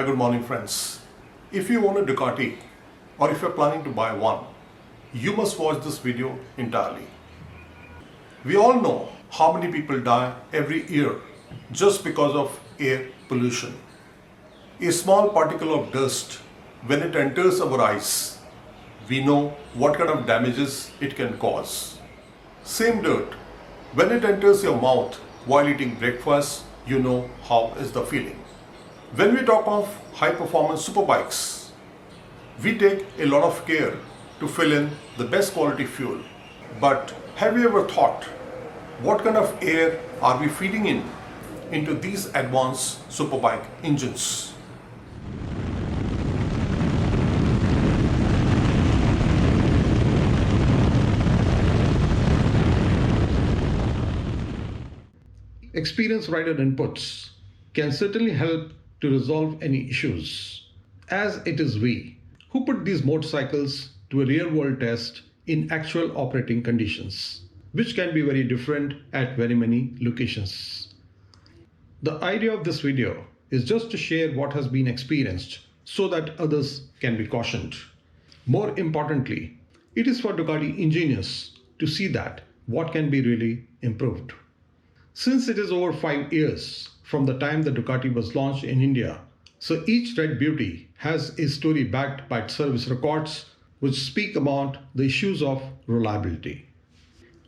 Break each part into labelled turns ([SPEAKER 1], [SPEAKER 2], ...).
[SPEAKER 1] good morning friends. If you own a Ducati or if you're planning to buy one, you must watch this video entirely. We all know how many people die every year just because of air pollution. A small particle of dust, when it enters our eyes, we know what kind of damages it can cause. Same dirt, when it enters your mouth while eating breakfast, you know how is the feeling. When we talk of high performance superbikes, we take a lot of care to fill in the best quality fuel. But have you ever thought what kind of air are we feeding into these advanced superbike engines? Experienced rider inputs can certainly help to resolve any issues, as it is we who put these motorcycles to a real-world test in actual operating conditions, which can be very different at very many locations. The idea of this video is just to share what has been experienced so that others can be cautioned. More importantly, it is for Ducati engineers to see that what can be really improved. Since it is over 5 years from the time the Ducati was launched in India, so each red beauty has a story backed by its service records which speak about the issues of reliability.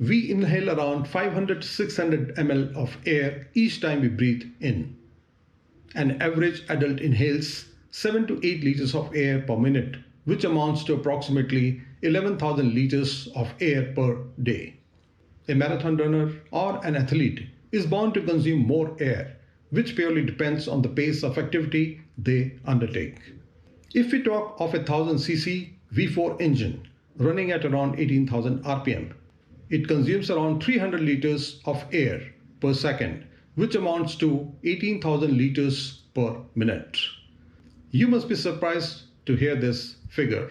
[SPEAKER 1] We inhale around 500 to 600 ml of air each time we breathe in. An average adult inhales 7 to 8 liters of air per minute, which amounts to approximately 11,000 liters of air per day. A marathon runner or an athlete is bound to consume more air, which purely depends on the pace of activity they undertake. If we talk of a 1000cc V4 engine running at around 18,000 rpm, it consumes around 300 liters of air per second, which amounts to 18,000 liters per minute. You must be surprised to hear this figure.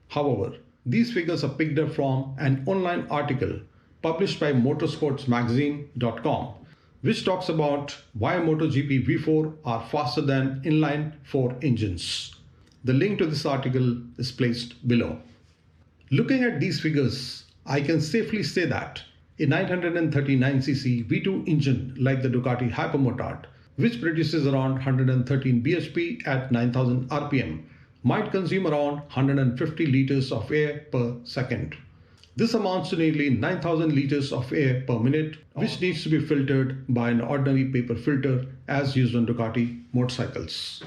[SPEAKER 1] However, these figures are picked up from an online article published by motorsportsmagazine.com, which talks about why MotoGP V4 are faster than inline 4 engines. The link to this article is placed below. Looking at these figures, I can safely say that a 939cc V2 engine like the Ducati Hypermotard, which produces around 113 bhp at 9000 rpm, might consume around 150 liters of air per second. This amounts to nearly 9,000 liters of air per minute, which needs to be filtered by an ordinary paper filter as used on Ducati motorcycles.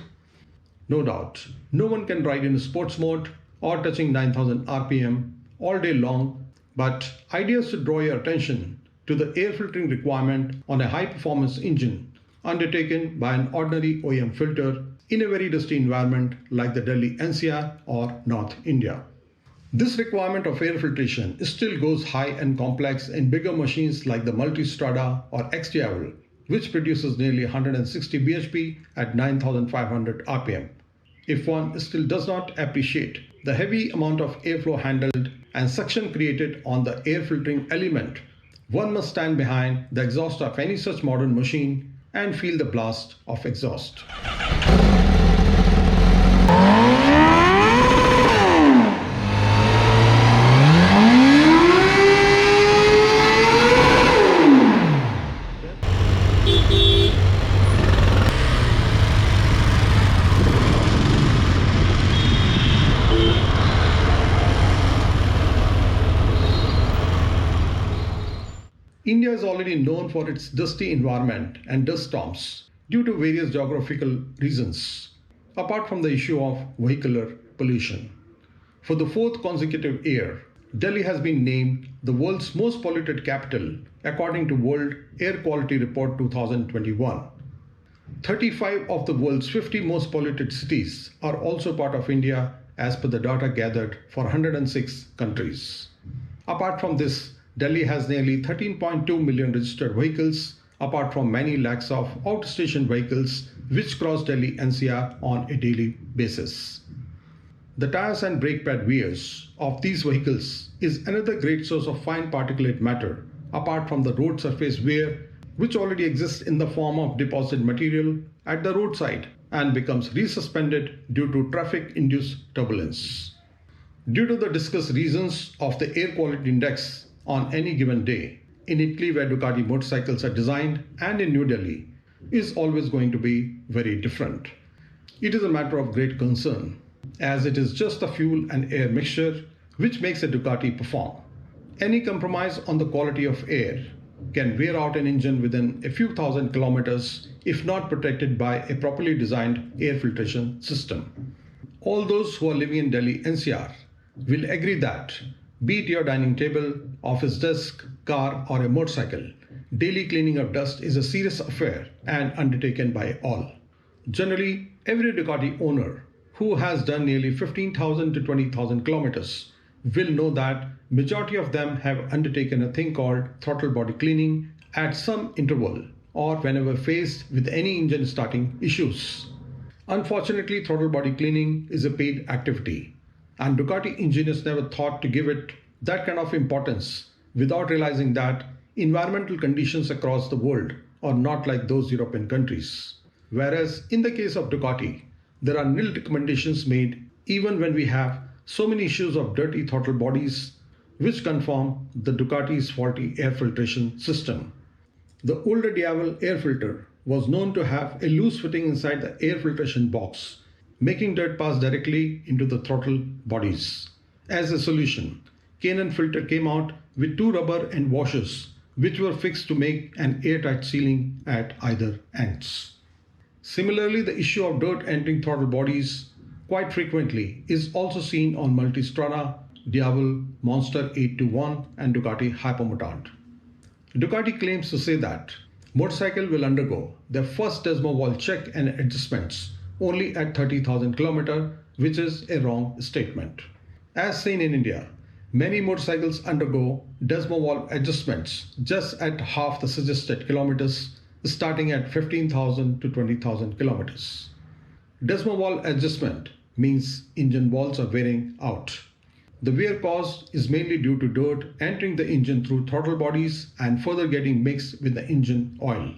[SPEAKER 1] No doubt, no one can ride in sports mode or touching 9,000 rpm all day long, but idea is to draw your attention to the air filtering requirement on a high-performance engine undertaken by an ordinary OEM filter in a very dusty environment like the Delhi NCR or North India. This requirement of air filtration still goes high and complex in bigger machines like the Multistrada or XDiavel, which produces nearly 160 bhp at 9,500 rpm. If one still does not appreciate the heavy amount of airflow handled and suction created on the air filtering element, one must stand behind the exhaust of any such modern machine and feel the blast of exhaust. India is already known for its dusty environment and dust storms due to various geographical reasons, apart from the issue of vehicular pollution. For the 4th consecutive year, Delhi has been named the world's most polluted capital according to World Air Quality Report 2021. 35 of the world's 50 most polluted cities are also part of India as per the data gathered for 106 countries. Apart from this, Delhi has nearly 13.2 million registered vehicles, apart from many lakhs of outstation vehicles which cross Delhi NCR on a daily basis. The tires and brake pad wears of these vehicles is another great source of fine particulate matter apart from the road surface wear, which already exists in the form of deposited material at the roadside and becomes resuspended due to traffic-induced turbulence. Due to the discussed reasons of the air quality index on any given day, in Italy where Ducati motorcycles are designed and in New Delhi, is always going to be very different. It is a matter of great concern, as it is just the fuel and air mixture which makes a Ducati perform. Any compromise on the quality of air can wear out an engine within a few thousand kilometers if not protected by a properly designed air filtration system. All those who are living in Delhi NCR will agree that, be it your dining table, office desk, car or a motorcycle, daily cleaning of dust is a serious affair and undertaken by all. Generally, every Ducati owner who has done nearly 15,000 to 20,000 kilometers will know that majority of them have undertaken a thing called throttle body cleaning at some interval or whenever faced with any engine starting issues. Unfortunately, throttle body cleaning is a paid activity, and Ducati engineers never thought to give it that kind of importance without realizing that environmental conditions across the world are not like those European countries. Whereas in the case of Ducati, there are nil recommendations made even when we have so many issues of dirty throttle bodies which confirm the Ducati's faulty air filtration system. The older Diavel air filter was known to have a loose fitting inside the air filtration box, making dirt pass directly into the throttle bodies. As a solution, Canon filter came out with two rubber end washers which were fixed to make an airtight sealing at either ends. Similarly, the issue of dirt entering throttle bodies quite frequently is also seen on Multistrada, Diavel, Monster 821 and Ducati Hypermotard. Ducati claims to say that motorcycle will undergo their first Desmo valve check and adjustments only at 30,000 km, which is a wrong statement. As seen in India, many motorcycles undergo Desmo valve adjustments just at half the suggested kilometers, starting at 15,000 to 20,000 kilometers. Desmo valve adjustment means engine valves are wearing out. The wear caused is mainly due to dirt entering the engine through throttle bodies and further getting mixed with the engine oil.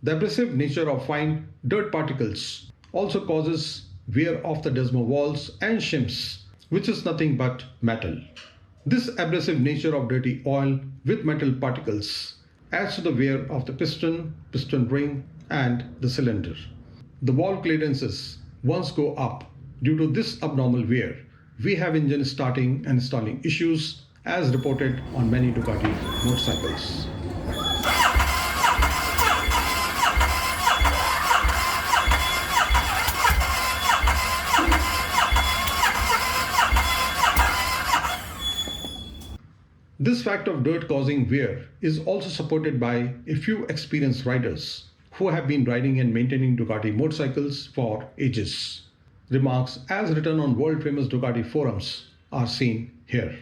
[SPEAKER 1] The abrasive nature of fine dirt particles also causes wear of the Desmo valves and shims, which is nothing but metal. This abrasive nature of dirty oil with metal particles adds to the wear of the piston ring and the cylinder. The valve clearances once go up due to this abnormal wear. We have engine starting and stalling issues as reported on many Ducati motorcycles. This fact of dirt causing wear is also supported by a few experienced riders who have been riding and maintaining Ducati motorcycles for ages. Remarks as written on world famous Ducati forums are seen here.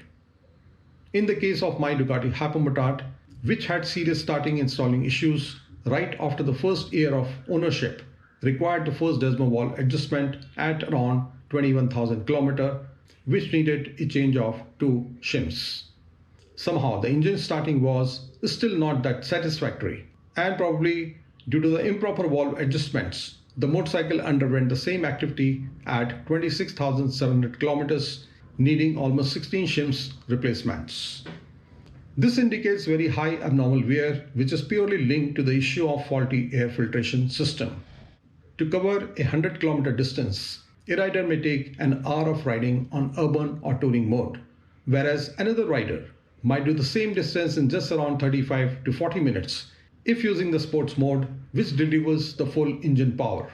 [SPEAKER 1] In the case of my Ducati Hypermotard, which had serious starting and stalling issues right after the first year of ownership, required the first Desmo valve adjustment at around 21,000 km, which needed a change of two shims. Somehow the engine starting was still not that satisfactory, and probably due to the improper valve adjustments, the motorcycle underwent the same activity at 26,700 km, needing almost 16 shims replacements. This indicates very high abnormal wear, which is purely linked to the issue of faulty air filtration system. To cover a 100 km distance, a rider may take an hour of riding on urban or touring mode, whereas another rider might do the same distance in just around 35 to 40 minutes if using the sports mode, which delivers the full engine power.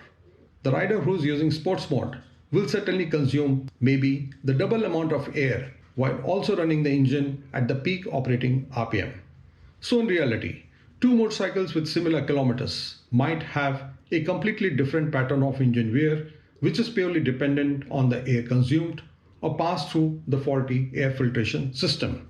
[SPEAKER 1] The rider who is using sports mode will certainly consume maybe the double amount of air while also running the engine at the peak operating RPM. So in reality, two motorcycles with similar kilometers might have a completely different pattern of engine wear, which is purely dependent on the air consumed or passed through the faulty air filtration system.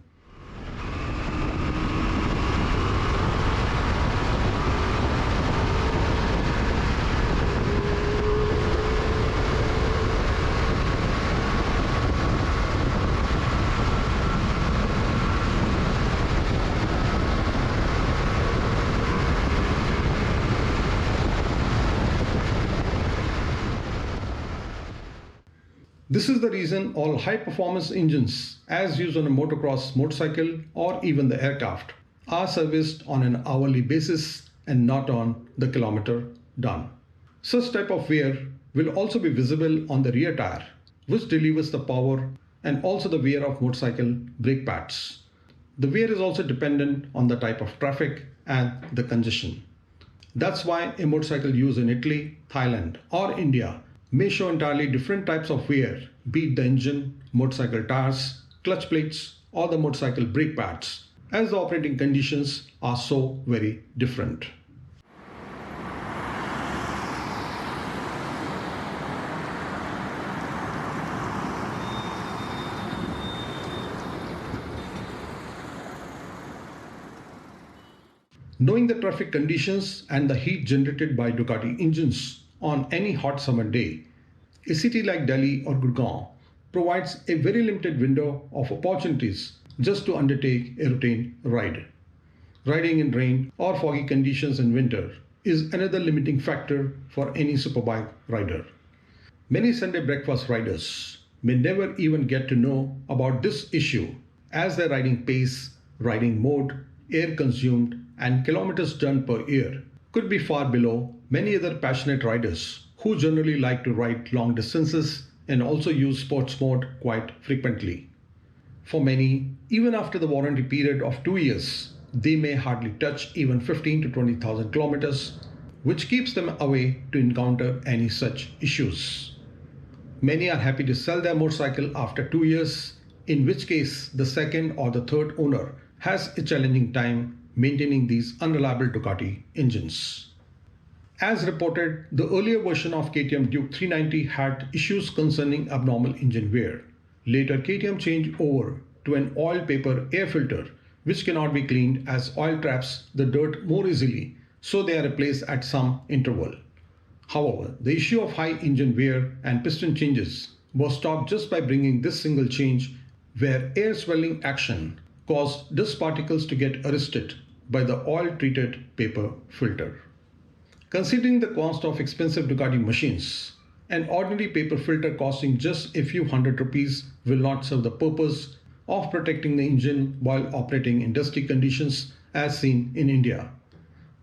[SPEAKER 1] This is the reason all high-performance engines, as used on a motocross motorcycle or even the aircraft, are serviced on an hourly basis and not on the kilometer done. Such type of wear will also be visible on the rear tire, which delivers the power, and also the wear of motorcycle brake pads. The wear is also dependent on the type of traffic and the congestion. That's why a motorcycle used in Italy, Thailand, or India may show entirely different types of wear, be it the engine, motorcycle tires, clutch plates, or the motorcycle brake pads, as the operating conditions are so very different. Knowing the traffic conditions and the heat generated by Ducati engines on any hot summer day, a city like Delhi or Gurgaon provides a very limited window of opportunities just to undertake a routine ride. Riding in rain or foggy conditions in winter is another limiting factor for any superbike rider. Many Sunday breakfast riders may never even get to know about this issue, as their riding pace, riding mode, air consumed, and kilometers done per year could be far below many other passionate riders who generally like to ride long distances and also use sports mode quite frequently. For many, even after the warranty period of 2 years, they may hardly touch even 15 to 20,000 kilometers, which keeps them away to encounter any such issues. Many are happy to sell their motorcycle after 2 years, in which case the second or the third owner has a challenging time maintaining these unreliable Ducati engines. As reported, the earlier version of KTM Duke 390 had issues concerning abnormal engine wear. Later, KTM changed over to an oil paper air filter, which cannot be cleaned as oil traps the dirt more easily, so they are replaced at some interval. However, the issue of high engine wear and piston changes was stopped just by bringing this single change, where air swelling action caused dust particles to get arrested by the oil-treated paper filter. Considering the cost of expensive Ducati machines, an ordinary paper filter costing just a few hundred rupees will not serve the purpose of protecting the engine while operating in dusty conditions as seen in India.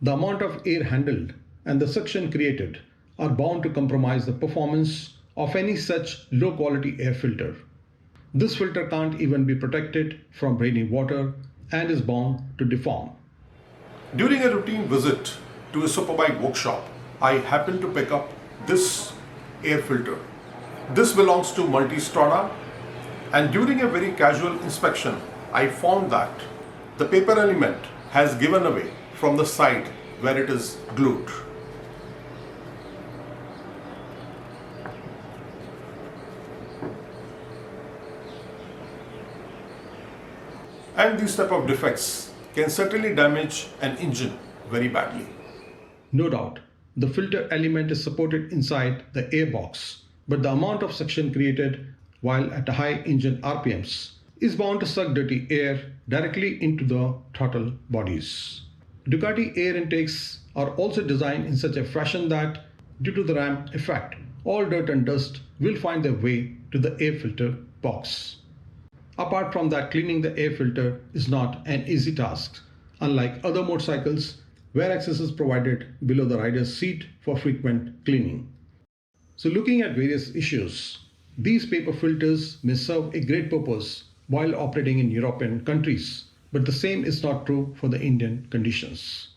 [SPEAKER 1] The amount of air handled and the suction created are bound to compromise the performance of any such low-quality air filter. This filter can't even be protected from rainy water and is bound to deform. During a routine visit to a superbike workshop, I happened to pick up this air filter. This belongs to Multistrada, and during a very casual inspection, I found that the paper element has given away from the side where it is glued. And these type of defects can certainly damage an engine very badly. No doubt, the filter element is supported inside the airbox, but the amount of suction created while at a high engine RPMs is bound to suck dirty air directly into the throttle bodies. Ducati air intakes are also designed in such a fashion that, due to the ram effect, all dirt and dust will find their way to the air filter box. Apart from that, cleaning the air filter is not an easy task, unlike other motorcycles where access is provided below the rider's seat for frequent cleaning. So looking at various issues, these paper filters may serve a great purpose while operating in European countries, but the same is not true for the Indian conditions.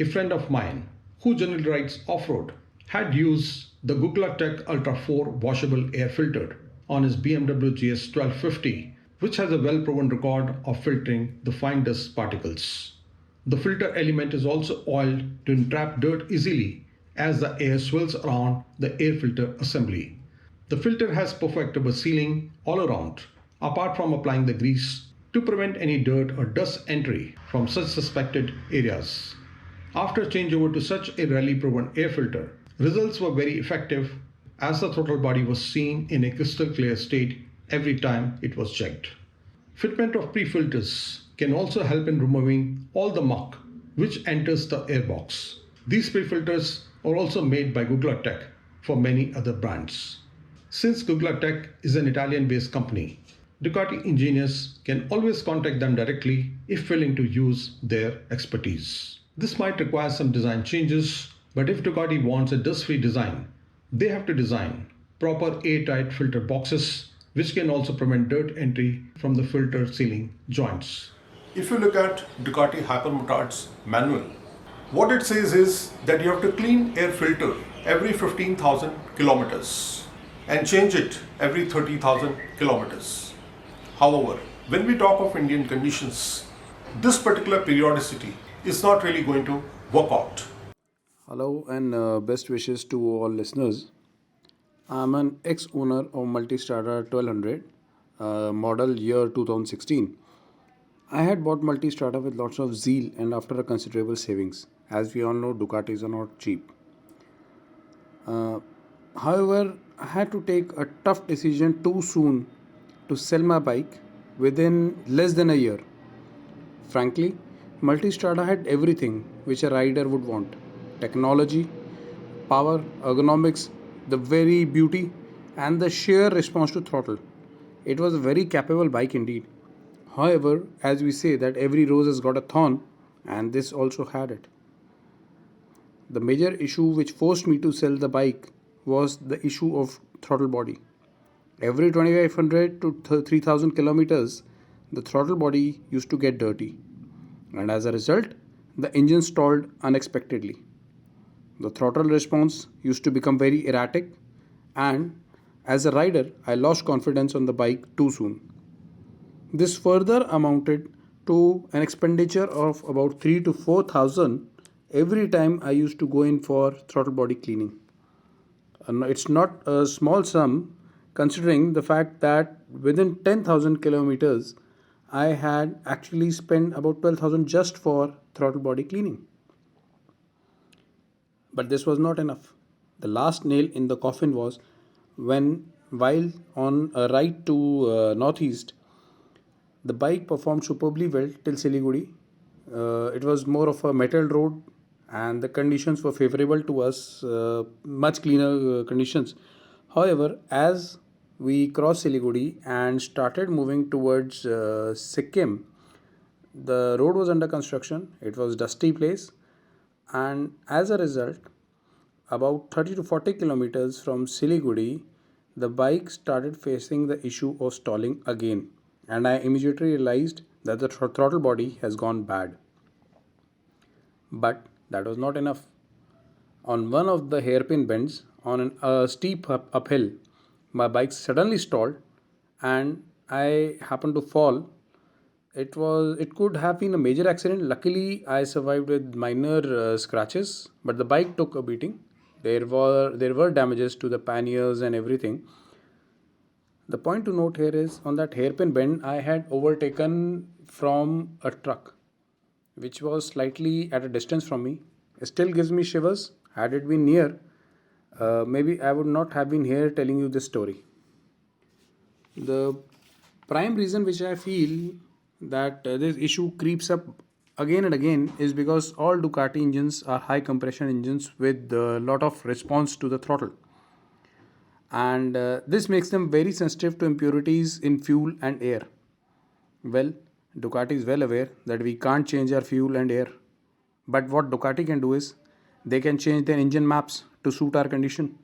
[SPEAKER 1] A friend of mine, who generally rides off-road, had used the Gugla Tech Ultra 4 washable air filter on his BMW GS 1250, which has a well-proven record of filtering the fine dust particles. The filter element is also oiled to entrap dirt easily as the air swirls around the air filter assembly. The filter has perfect rubber sealing all around, apart from applying the grease to prevent any dirt or dust entry from such suspected areas. After changeover to such a rally-proven air filter, results were very effective as the throttle body was seen in a crystal clear state every time it was checked. Fitment of pre-filters can also help in removing all the muck which enters the airbox. These pre-filters are also made by Googler Tech for many other brands. Since Googler Tech is an Italian-based company, Ducati engineers can always contact them directly if willing to use their expertise. This might require some design changes, but if Ducati wants a dust-free design, they have to design proper airtight filter boxes which can also prevent dirt entry from the filter sealing joints.
[SPEAKER 2] If you look at Ducati Hypermotard's manual, what it says is that you have to clean air filter every 15,000 kilometers and change it every 30,000 kilometers. However, when we talk of Indian conditions, this particular periodicity is not really going to work out.
[SPEAKER 3] Hello and best wishes to all listeners. I'm an ex-owner of Multistrada 1200, model year 2016. I had bought Multistrada with lots of zeal and after a considerable savings. As we all know, Ducatis are not cheap. However, I had to take a tough decision too soon to sell my bike within less than a year. Frankly, Multistrada had everything which a rider would want: technology, power, ergonomics, the very beauty, and the sheer response to throttle. It was a very capable bike indeed. However, as we say that every rose has got a thorn, and this also had it. The major issue which forced me to sell the bike was the issue of throttle body. Every 2500 to 3000 kilometers, the throttle body used to get dirty, and as a result, the engine stalled unexpectedly. The throttle response used to become very erratic, and as a rider, I lost confidence on the bike too soon. This further amounted to an expenditure of about 3 to 4,000 every time I used to go in for throttle body cleaning. It's not a small sum considering the fact that within 10,000 kilometers I had actually spent about 12,000 just for throttle body cleaning. But this was not enough. The last nail in the coffin was when, while on a ride to northeast, the bike performed superbly well till Siliguri. It was more of a metal road and the conditions were favorable to us, much cleaner conditions. However, as we crossed Siliguri and started moving towards Sikkim, the road was under construction. It was a dusty place, and as a result, about 30 to 40 kilometers from Siliguri, the bike started facing the issue of stalling again, and I immediately realized that the throttle body has gone bad. But that was not enough. On one of the hairpin bends on a steep uphill, my bike suddenly stalled and I happened to fall. It could have been a major accident. Luckily, I survived with minor scratches, but the bike took a beating. There were damages to the panniers and everything. The point to note here is on that hairpin bend, I had overtaken from a truck, which was slightly at a distance from me. It still gives me shivers. Had it been near, maybe I would not have been here telling you this story. The prime reason which I feel that this issue creeps up again and again is because all Ducati engines are high compression engines with a lot of response to the throttle, and this makes them very sensitive to impurities in fuel and air. Well, Ducati is well aware that we can't change our fuel and air, but what Ducati can do is they can change their engine maps to suit our condition.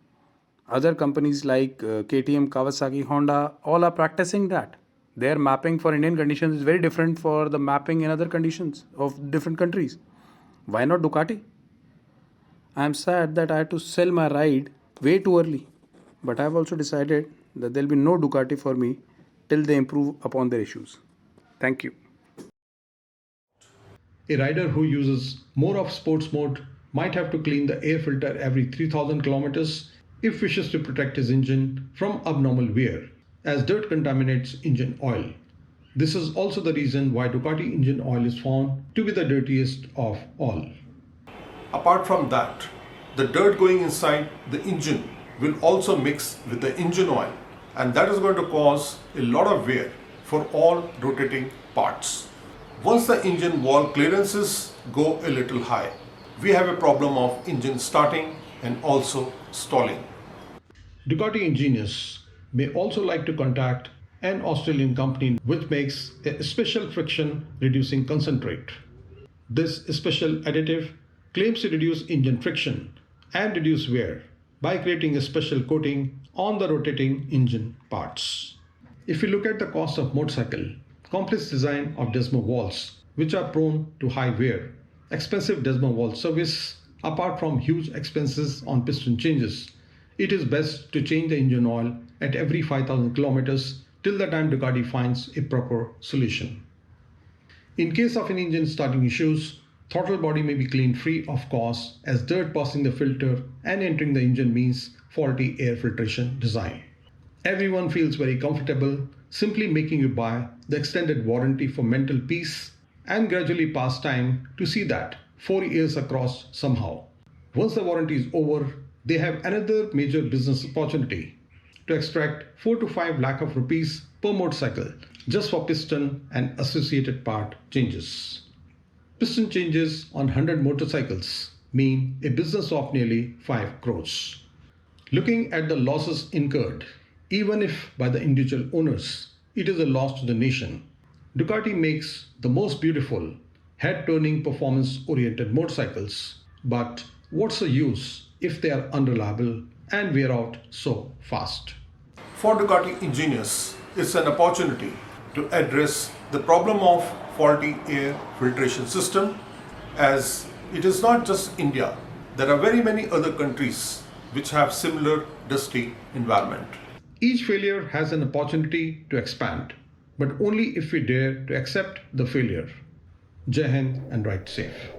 [SPEAKER 3] Other companies like KTM, Kawasaki, Honda all are practicing that. Their mapping for Indian conditions is very different for the mapping in other conditions of different countries. Why not Ducati? I am sad that I had to sell my ride way too early, but I have also decided that there will be no Ducati for me till they improve upon their issues. Thank you.
[SPEAKER 1] A rider who uses more of sports mode might have to clean the air filter every 3000 kilometers if wishes to protect his engine from abnormal wear, as dirt contaminates engine oil. This is also the reason why Ducati engine oil is found to be the dirtiest of all.
[SPEAKER 2] Apart from that, the dirt going inside the engine will also mix with the engine oil, and that is going to cause a lot of wear for all rotating parts. Once the engine wall clearances go a little high, we have a problem of engine starting and also stalling.
[SPEAKER 1] Ducati engineers may also like to contact an Australian company which makes a special friction reducing concentrate. This special additive claims to reduce engine friction and reduce wear by creating a special coating on the rotating engine parts. If we look at the cost of motorcycle, complex design of Desmo valves, which are prone to high wear, expensive Desmo valve service, apart from huge expenses on piston changes, it is best to change the engine oil at every 5,000 kilometers till the time Ducati finds a proper solution. In case of an engine starting issues, throttle body may be cleaned free of cost as dirt passing the filter and entering the engine means faulty air filtration design. Everyone feels very comfortable simply making you buy the extended warranty for mental peace and gradually pass time to see that 4 years across somehow. Once the warranty is over, they have another major business opportunity to extract 4 to 5 lakh of rupees per motorcycle just for piston and associated part changes. Piston changes on 100 motorcycles mean a business of nearly 5 crores. Looking at the losses incurred, even if by the individual owners, it is a loss to the nation. Ducati makes the most beautiful, head-turning performance-oriented motorcycles, but what's the use if they are unreliable and wear out so fast?
[SPEAKER 2] For Ducati engineers, it's an opportunity to address the problem of faulty air filtration system, as it is not just India. There are very many other countries which have similar dusty environment.
[SPEAKER 1] Each failure has an opportunity to expand, but only if we dare to accept the failure. Jai Hind and ride safe.